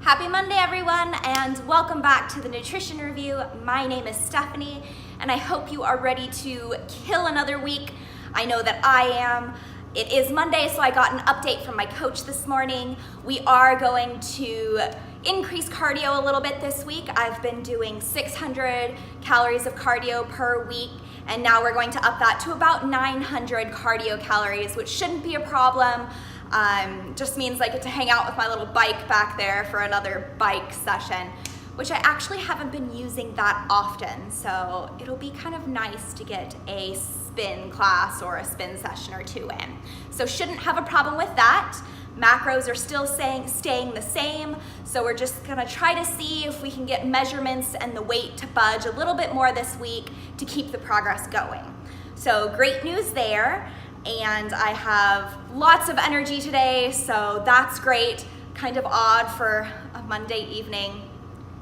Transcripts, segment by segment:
Happy Monday, everyone, and welcome back to the Nutrition Review. My name is Stephanie, and I hope you are ready to kill another week. I know that I am. It is Monday, so I got an update from my coach this morning. We are going to increase cardio a little bit this week. I've been doing 600 calories of cardio per week, and now we're going to up that to about 900 cardio calories, which shouldn't be a problem. Just means I get to hang out with my little bike back there for another bike session, which I actually haven't been using that often. So it'll be kind of nice to get a spin class or a spin session or two in. So shouldn't have a problem with that. Macros are still staying the same. So we're just gonna try to see if we can get measurements and the weight to budge a little bit more this week to keep the progress going. So great news there. And I have lots of energy today, so that's great. Kind of odd for a Monday evening.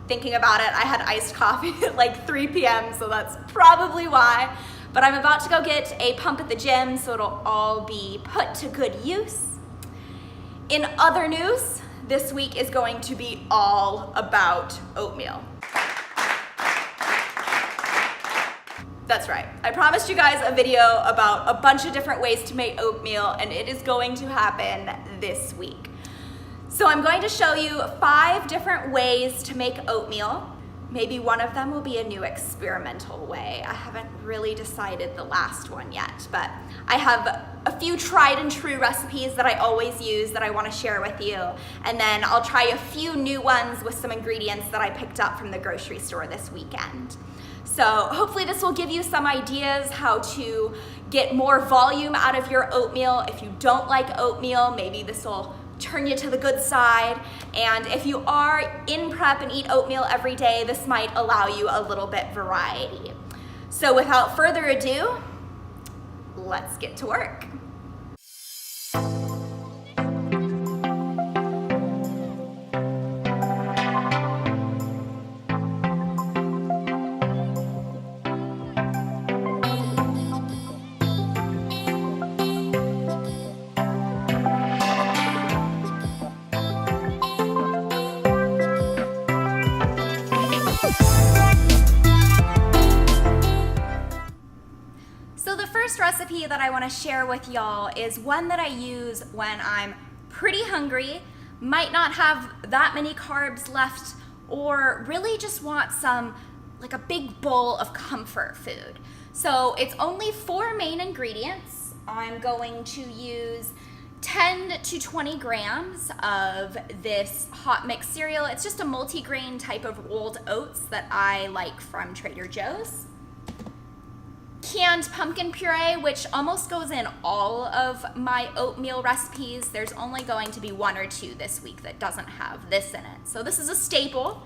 Thinking about it, I had iced coffee at like 3 p.m., so that's probably why. But I'm about to go get a pump at the gym, so it'll all be put to good use. In other news, this week is going to be all about oatmeal. That's right. I promised you guys a video about a bunch of different ways to make oatmeal, and it is going to happen this week. So I'm going to show you 5 different ways to make oatmeal. Maybe one of them will be a new experimental way. I haven't really decided the last one yet, but I have a few tried and true recipes that I always use that I want to share with you. And then I'll try a few new ones with some ingredients that I picked up from the grocery store this weekend. So hopefully this will give you some ideas how to get more volume out of your oatmeal. If you don't like oatmeal, maybe this will turn you to the good side. And if you are in prep and eat oatmeal every day, this might allow you a little bit variety. So without further ado, let's get to work. Recipe that I want to share with y'all is one that I use when I'm pretty hungry, might not have that many carbs left, or really just want like a big bowl of comfort food. So it's only 4 main ingredients. I'm going to use 10 to 20 grams of this hot mix cereal. It's just a multi-grain type of rolled oats that I like from Trader Joe's. Canned pumpkin puree, which almost goes in all of my oatmeal recipes. There's only going to be 1 or 2 this week that doesn't have this in it. So this is a staple.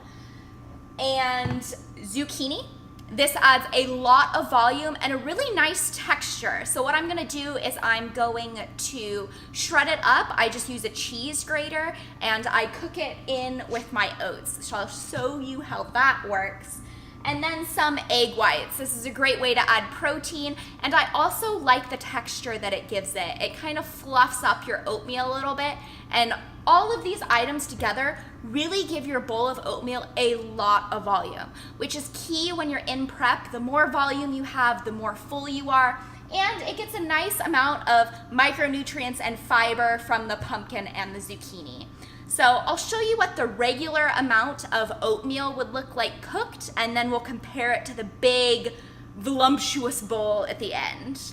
And zucchini. This adds a lot of volume and a really nice texture. So what I'm gonna do is I'm going to shred it up. I just use a cheese grater and I cook it in with my oats. So I'll show you how that works. And then some egg whites. This is a great way to add protein, and I also like the texture that it gives it. It kind of fluffs up your oatmeal a little bit, and all of these items together really give your bowl of oatmeal a lot of volume, which is key when you're in prep. The more volume you have, the more full you are, and it gets a nice amount of micronutrients and fiber from the pumpkin and the zucchini. So I'll show you what the regular amount of oatmeal would look like cooked, and then we'll compare it to the big, voluptuous bowl at the end.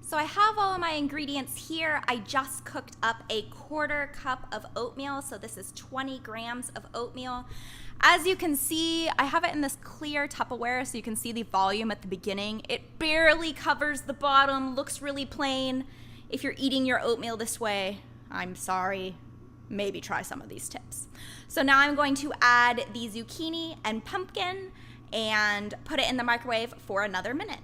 So I have all of my ingredients here. I just cooked up a 1/4 cup of oatmeal, so this is 20 grams of oatmeal. As you can see, I have it in this clear Tupperware, so you can see the volume at the beginning. It barely covers the bottom, looks really plain. If you're eating your oatmeal this way, I'm sorry. Maybe try some of these tips. So now I'm going to add the zucchini and pumpkin and put it in the microwave for another minute.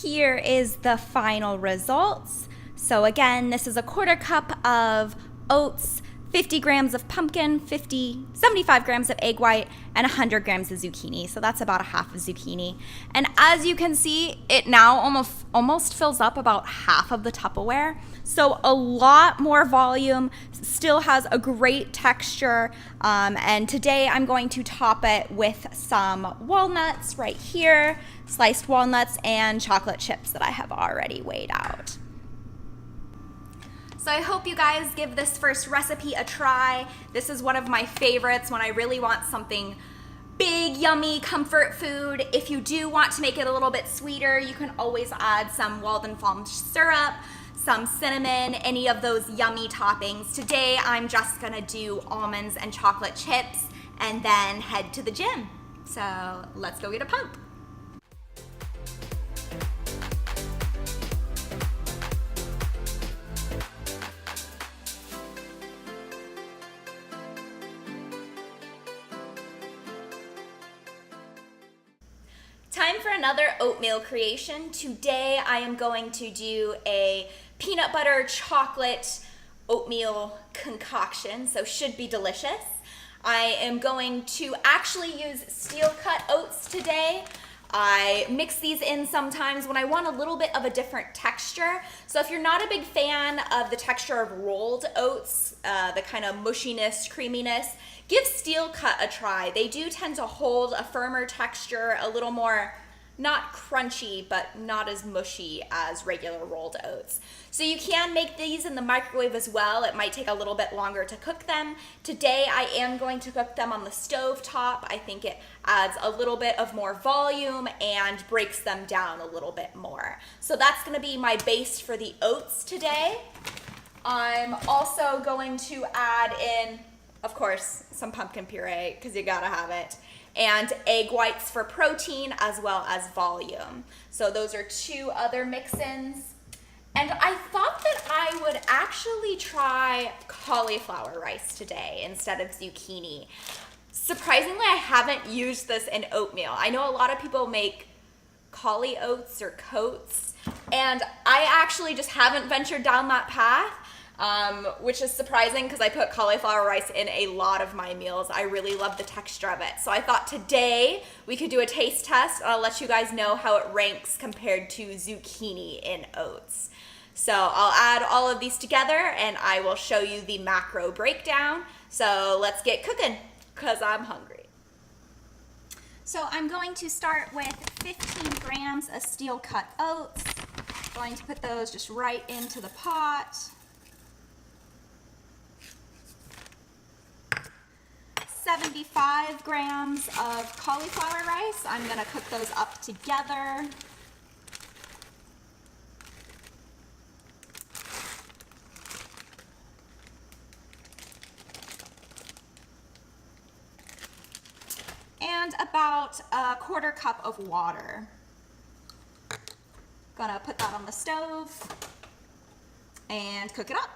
Here is the final results. So again, this is a 1/4 cup of oats, 50 grams of pumpkin, 75 grams of egg white, and 100 grams of zucchini. So that's about a half of zucchini. And as you can see, it now almost fills up about half of the Tupperware. So a lot more volume, still has a great texture. And today I'm going to top it with some walnuts right here, sliced walnuts and chocolate chips that I have already weighed out. So I hope you guys give this first recipe a try. This is one of my favorites when I really want something big, yummy, comfort food. If you do want to make it a little bit sweeter, you can always add some Walden Farm syrup, some cinnamon, any of those yummy toppings. Today, I'm just gonna do almonds and chocolate chips and then head to the gym. So let's go get a pump. Time for another oatmeal creation. Today I am going to do a peanut butter chocolate oatmeal concoction, so should be delicious. I am going to actually use steel cut oats today. I mix these in sometimes when I want a little bit of a different texture. So if you're not a big fan of the texture of rolled oats, the kind of mushiness, creaminess, give steel cut a try. They do tend to hold a firmer texture, a little more, not crunchy, but not as mushy as regular rolled oats. So you can make these in the microwave as well. It might take a little bit longer to cook them. Today I am going to cook them on the stove top. I think it adds a little bit of more volume and breaks them down a little bit more. So that's gonna be my base for the oats today. I'm also going to add in, of course, some pumpkin puree, because you gotta have it, and egg whites for protein as well as volume. So those are two other mix-ins. And I thought that I would actually try cauliflower rice today instead of zucchini. Surprisingly, I haven't used this in oatmeal. I know a lot of people make cauli oats or coats, and I actually just haven't ventured down that path. Which is surprising because I put cauliflower rice in a lot of my meals. I really love the texture of it. So I thought today we could do a taste test, and I'll let you guys know how it ranks compared to zucchini in oats. So I'll add all of these together and I will show you the macro breakdown. So let's get cooking because I'm hungry. So I'm going to start with 15 grams of steel cut oats. I'm going to put those just right into the pot. 75 grams of cauliflower rice. I'm gonna cook those up together. And about a 1/4 cup of water. Gonna put that on the stove and cook it up.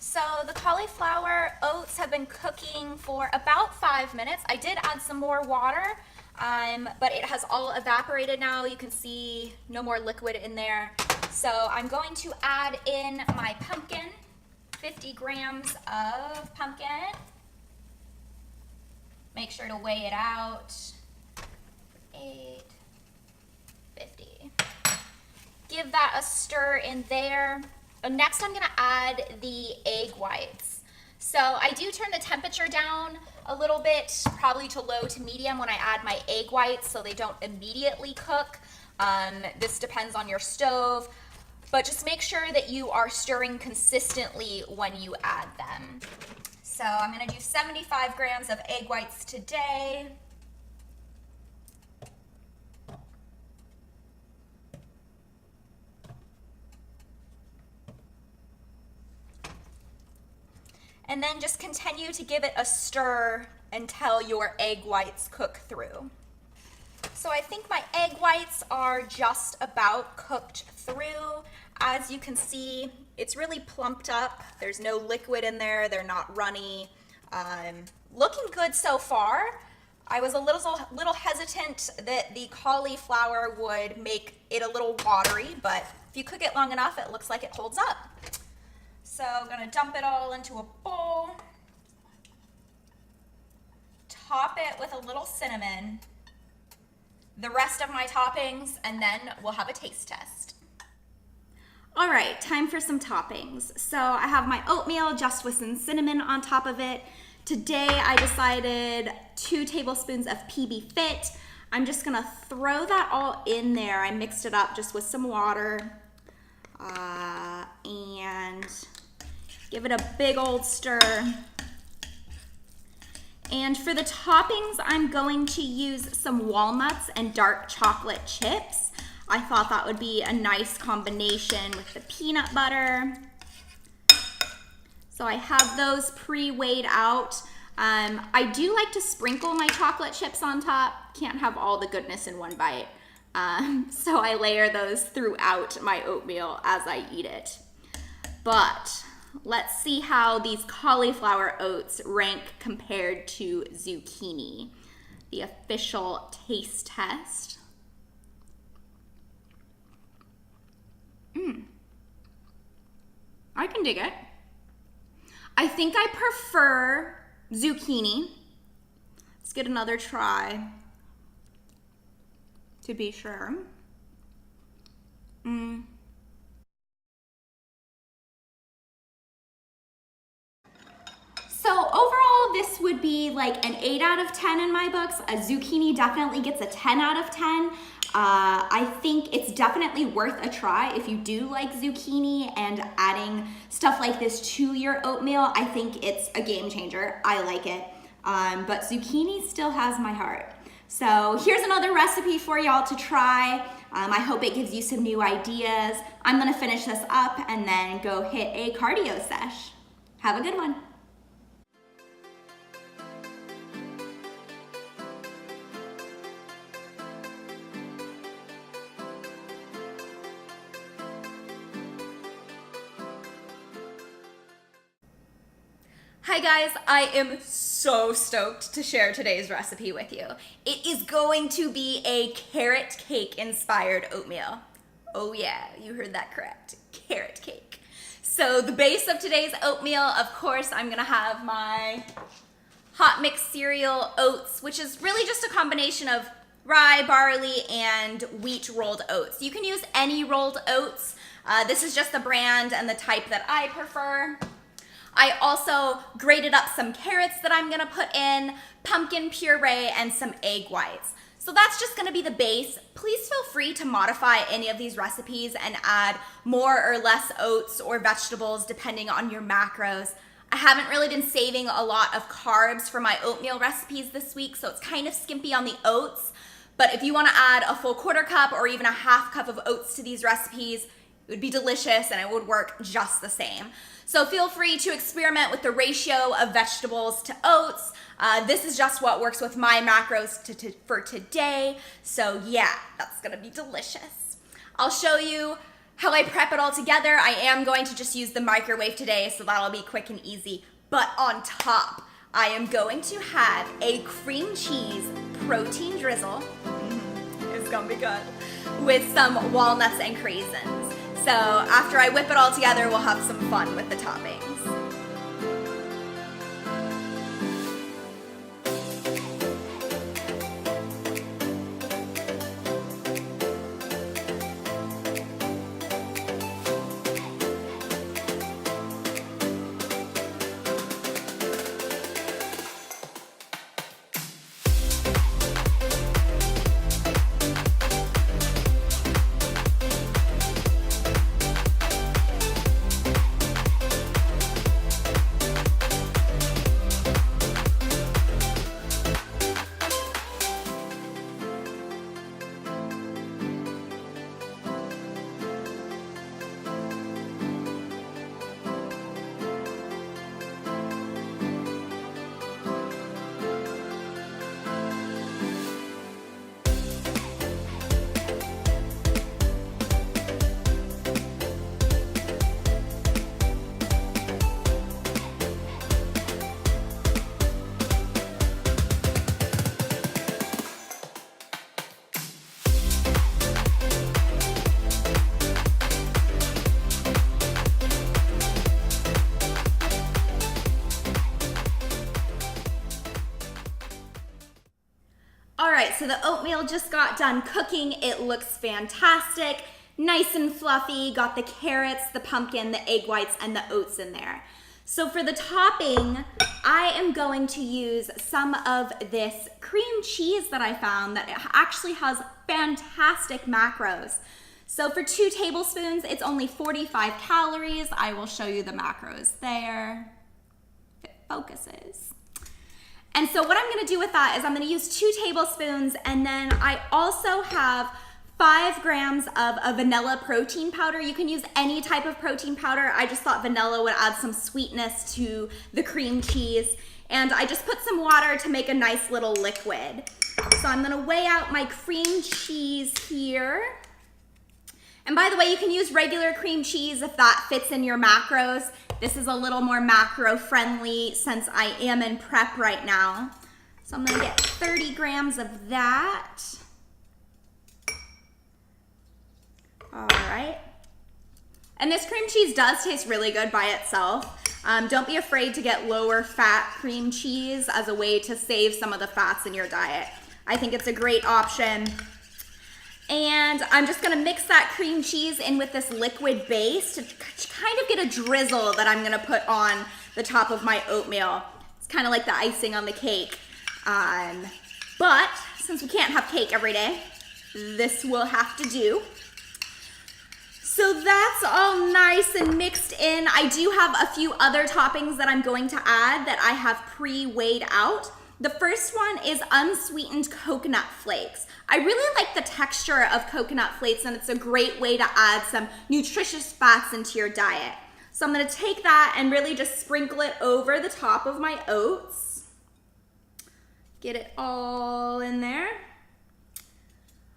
So the cauliflower oats have been cooking for about 5 minutes. I did add some more water, but it has all evaporated now. You can see no more liquid in there. So I'm going to add in my pumpkin, 50 grams of pumpkin. Make sure to weigh it out. 850. Give that a stir in there. Next, I'm gonna add the egg whites. So I do turn the temperature down a little bit, probably to low to medium when I add my egg whites so they don't immediately cook. This depends on your stove, but just make sure that you are stirring consistently when you add them. So I'm gonna do 75 grams of egg whites today. And then just continue to give it a stir until your egg whites cook through. So I think my egg whites are just about cooked through. As you can see, it's really plumped up. There's no liquid in there. They're not runny. Looking good so far. I was a little hesitant that the cauliflower would make it a little watery, but if you cook it long enough, it looks like it holds up. So I'm gonna dump it all into a bowl, top it with a little cinnamon, the rest of my toppings, and then we'll have a taste test. All right, time for some toppings. So I have my oatmeal just with some cinnamon on top of it. Today I decided 2 tablespoons of PB Fit. I'm just gonna throw that all in there. I mixed it up just with some water and give it a big old stir. And for the toppings, I'm going to use some walnuts and dark chocolate chips. I thought that would be a nice combination with the peanut butter. So I have those pre-weighed out. I do like to sprinkle my chocolate chips on top. Can't have all the goodness in one bite. So I layer those throughout my oatmeal as I eat it. But let's see how these cauliflower oats rank compared to zucchini. The official taste test. I can dig it. I think I prefer zucchini. Let's get another try to be sure. So overall, this would be like an 8 out of 10 in my books. A zucchini definitely gets a 10 out of 10. I think it's definitely worth a try if you do like zucchini, and adding stuff like this to your oatmeal, I think it's a game changer. I like it, but zucchini still has my heart. So here's another recipe for y'all to try. I hope it gives you some new ideas. I'm gonna finish this up and then go hit a cardio sesh. Have a good one. Hi guys, I am so stoked to share today's recipe with you. It is going to be a carrot cake inspired oatmeal. Oh yeah, you heard that correct, carrot cake. So the base of today's oatmeal, of course, I'm gonna have my hot mix cereal oats, which is really just a combination of rye, barley, and wheat rolled oats. You can use any rolled oats. This is just the brand and the type that I prefer. I also grated up some carrots that I'm gonna put in, pumpkin puree, and some egg whites. So that's just gonna be the base. Please feel free to modify any of these recipes and add more or less oats or vegetables depending on your macros. I haven't really been saving a lot of carbs for my oatmeal recipes this week, so it's kind of skimpy on the oats. But if you wanna add a full 1/4 cup or even a 1/2 cup of oats to these recipes, it would be delicious and it would work just the same. So feel free to experiment with the ratio of vegetables to oats. This is just what works with my macros for today. So yeah, that's gonna be delicious. I'll show you how I prep it all together. I am going to just use the microwave today, so that'll be quick and easy. But on top, I am going to have a cream cheese protein drizzle. It's gonna be good. With some walnuts and craisins. So after I whip it all together, we'll have some fun with the toppings. so the oatmeal just got done cooking. It looks fantastic, nice and fluffy, got the carrots, the pumpkin, the egg whites, and the oats in there. So for the topping, I am going to use some of this cream cheese that I found that actually has fantastic macros. So for 2 tablespoons, it's only 45 calories. I will show you the macros there, if it focuses. And so what I'm gonna do with that is I'm gonna use 2 tablespoons, and then I also have 5 grams of a vanilla protein powder. You can use any type of protein powder. I just thought vanilla would add some sweetness to the cream cheese. And I just put some water to make a nice little liquid. So I'm gonna weigh out my cream cheese here. And by the way, you can use regular cream cheese if that fits in your macros. This is a little more macro friendly since I am in prep right now. So I'm gonna get 30 grams of that. All right. And this cream cheese does taste really good by itself. Don't be afraid to get lower fat cream cheese as a way to save some of the fats in your diet. I think it's a great option. And I'm just gonna mix that cream cheese in with this liquid base to kind of get a drizzle that I'm gonna put on the top of my oatmeal. It's kind of like the icing on the cake. But since we can't have cake every day, this will have to do. So that's all nice and mixed in. I do have a few other toppings that I'm going to add that I have pre-weighed out. The first one is unsweetened coconut flakes. I really like the texture of coconut flakes, and it's a great way to add some nutritious fats into your diet. So I'm gonna take that and really just sprinkle it over the top of my oats. Get it all in there.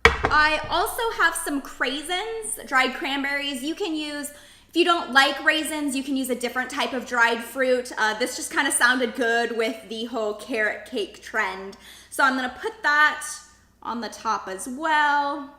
I also have some craisins, dried cranberries. You can use, if you don't like raisins, you can use a different type of dried fruit. This just kind of sounded good with the whole carrot cake trend. So I'm gonna put that on the top as well.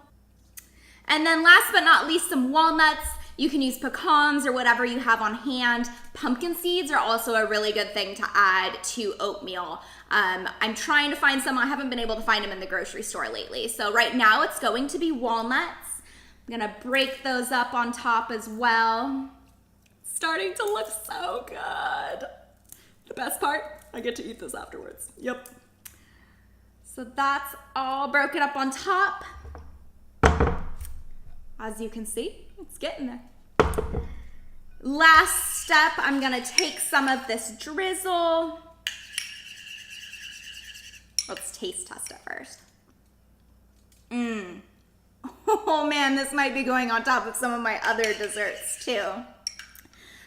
And then last but not least, some walnuts. You can use pecans or whatever you have on hand. Pumpkin seeds are also a really good thing to add to oatmeal. I'm trying to find some. I haven't been able to find them in the grocery store lately. So right now it's going to be walnuts. I'm gonna break those up on top as well. It's starting to look so good. The best part, I get to eat this afterwards. Yep. So that's all broken up on top. As you can see, it's getting there. Last step, I'm gonna take some of this drizzle. Let's taste test it first. Oh man, this might be going on top of some of my other desserts too.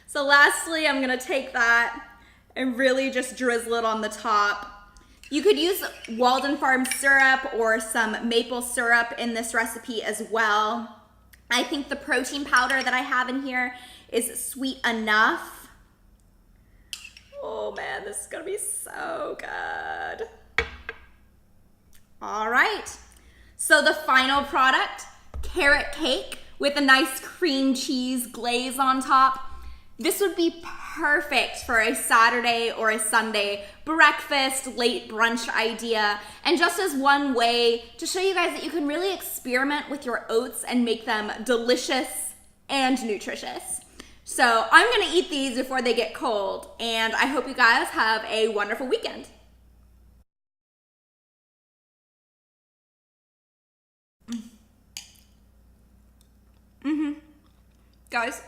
So lastly, I'm gonna take that and really just drizzle it on the top. You could use Walden Farm syrup or some maple syrup in this recipe as well. I think the protein powder that I have in here is sweet enough. Oh man, this is gonna be so good. All right, so the final product, carrot cake with a nice cream cheese glaze on top. This would be perfect for a Saturday or a Sunday breakfast, late brunch idea. And just as one way to show you guys that you can really experiment with your oats and make them delicious and nutritious. So I'm gonna eat these before they get cold, and I hope you guys have a wonderful weekend. Guys,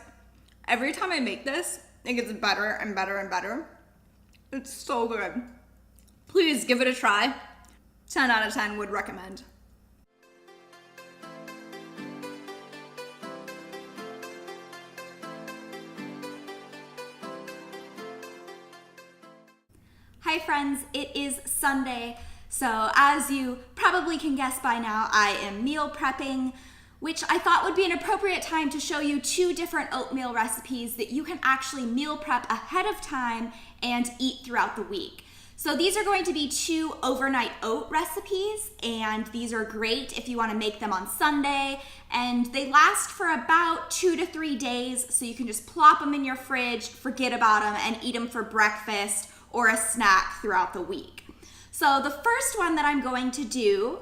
every time I make this, it gets better and better and better. It's so good. Please give it a try. 10 out of 10 would recommend. Hi friends, it is Sunday. So as you probably can guess by now, I am meal prepping, which I thought would be an appropriate time to show you 2 different oatmeal recipes that you can actually meal prep ahead of time and eat throughout the week. So these are going to be 2 overnight oat recipes, and these are great if you want to make them on Sunday, and they last for about 2 to 3 days, so you can just plop them in your fridge, forget about them, and eat them for breakfast or a snack throughout the week. So the first one that I'm going to do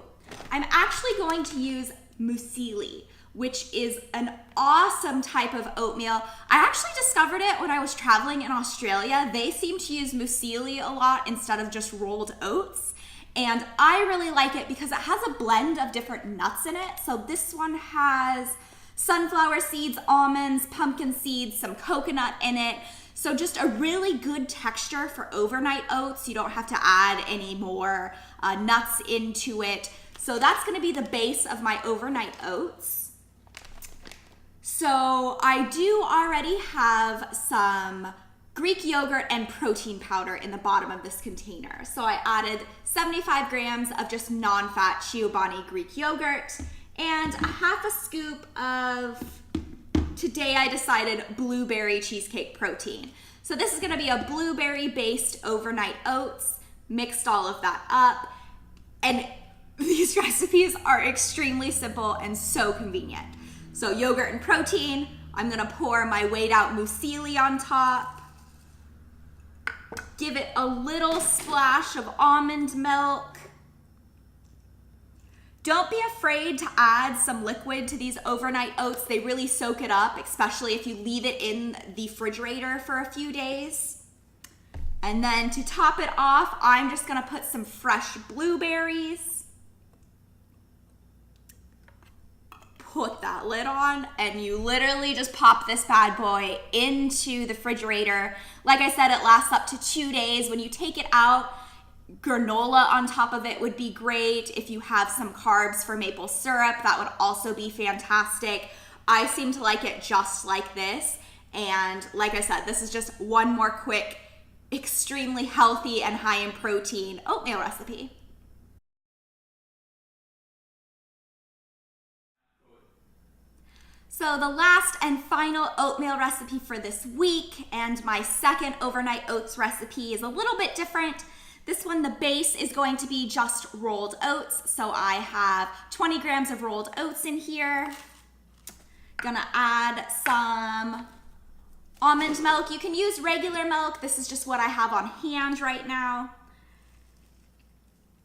I'm actually going to use muesli, which is an awesome type of oatmeal. I actually discovered it when I was traveling in Australia. They seem to use muesli a lot instead of just rolled oats. And I really like it because it has a blend of different nuts in it. So this one has sunflower seeds, almonds, pumpkin seeds, some coconut in it. So just a really good texture for overnight oats. You don't have to add any more nuts into it. So that's gonna be the base of my overnight oats. So I do already have some Greek yogurt and protein powder in the bottom of this container. So I added 75 grams of just non-fat Chobani Greek yogurt and a half a scoop of, today I decided, blueberry cheesecake protein. So this is gonna be a blueberry based overnight oats, mixed all of that up. And these recipes are extremely simple and so convenient. So yogurt and protein, I'm gonna pour my weighed out muesli on top. Give it a little splash of almond milk. Don't be afraid to add some liquid to these overnight oats. They really soak it up, especially if you leave it in the refrigerator for a few days. And then to top it off, I'm just gonna put some fresh blueberries. Put that lid on, and you literally just pop this bad boy into the refrigerator. Like I said, it lasts up to 2 days. When you take it out, granola on top of it would be great. If you have some carbs for maple syrup, that would also be fantastic. I seem to like it just like this. And like I said, this is just one more quick, extremely healthy and high in protein oatmeal recipe. So the last and final oatmeal recipe for this week, and my second overnight oats recipe, is a little bit different. This one, the base is going to be just rolled oats. So I have 20 grams of rolled oats in here. Gonna add some almond milk. You can use regular milk. This is just what I have on hand right now.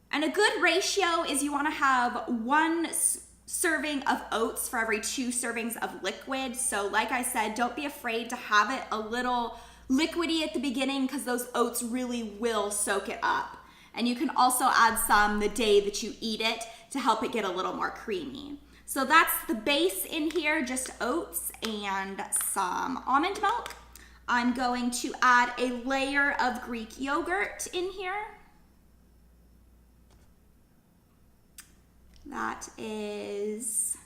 And a good ratio is you wanna have 1 serving of oats for every 2 servings of liquid. So like I said, don't be afraid to have it a little liquidy at the beginning because those oats really will soak it up. And you can also add some the day that you eat it to help it get a little more creamy. So that's the base in here, just oats and some almond milk. I'm going to add a layer of Greek yogurt in here. That is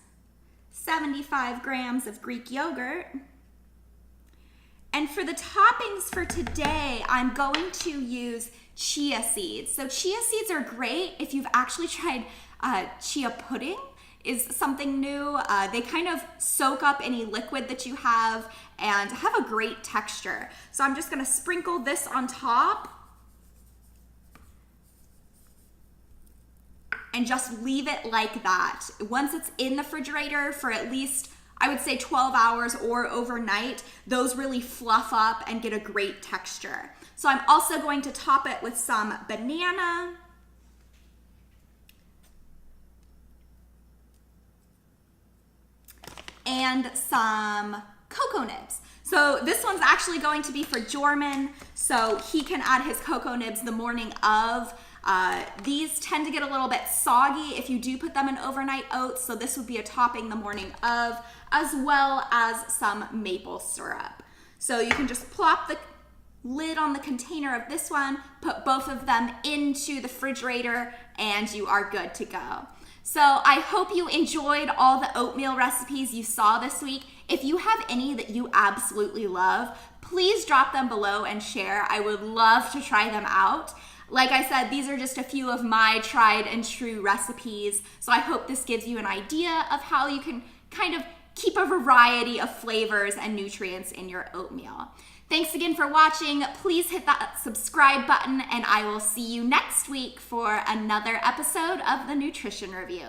75 grams of Greek yogurt. And for the toppings for today, I'm going to use chia seeds. So chia seeds are great if you've actually tried chia pudding, is something new. They kind of soak up any liquid that you have and have a great texture. So I'm just gonna sprinkle this on top and just leave it like that. Once it's in the refrigerator for at least, I would say 12 hours or overnight, those really fluff up and get a great texture. So I'm also going to top it with some banana. And some cocoa nibs. So this one's actually going to be for Jorman, so he can add his cocoa nibs the morning of. These tend to get a little bit soggy if you do put them in overnight oats, so this would be a topping the morning of, as well as some maple syrup. So you can just plop the lid on the container of this one, put both of them into the refrigerator, and you are good to go. So I hope you enjoyed all the oatmeal recipes you saw this week. If you have any that you absolutely love, please drop them below and share. I would love to try them out. Like I said, these are just a few of my tried and true recipes. So I hope this gives you an idea of how you can kind of keep a variety of flavors and nutrients in your oatmeal. Thanks again for watching. Please hit that subscribe button, and I will see you next week for another episode of the Nutrition Review.